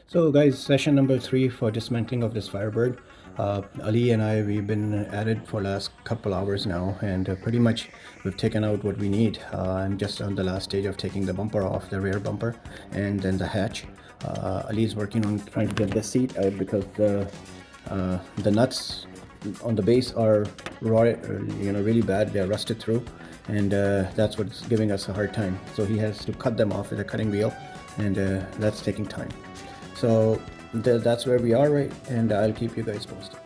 So guys, session number 3 for dismantling of this Firebird. Ali and I, we've been at it for last couple hours now, and pretty much we've taken out what we need. I'm just on the last stage of taking the bumper off, the rear bumper, and then the hatch. Ali is working on trying to get the seat out because the nuts on the base are raw, really bad. They're rusted through, and that's what's giving us a hard time. So he has to cut them off with a cutting wheel, and that's taking time. So that's where we are, right? And I'll keep you guys posted.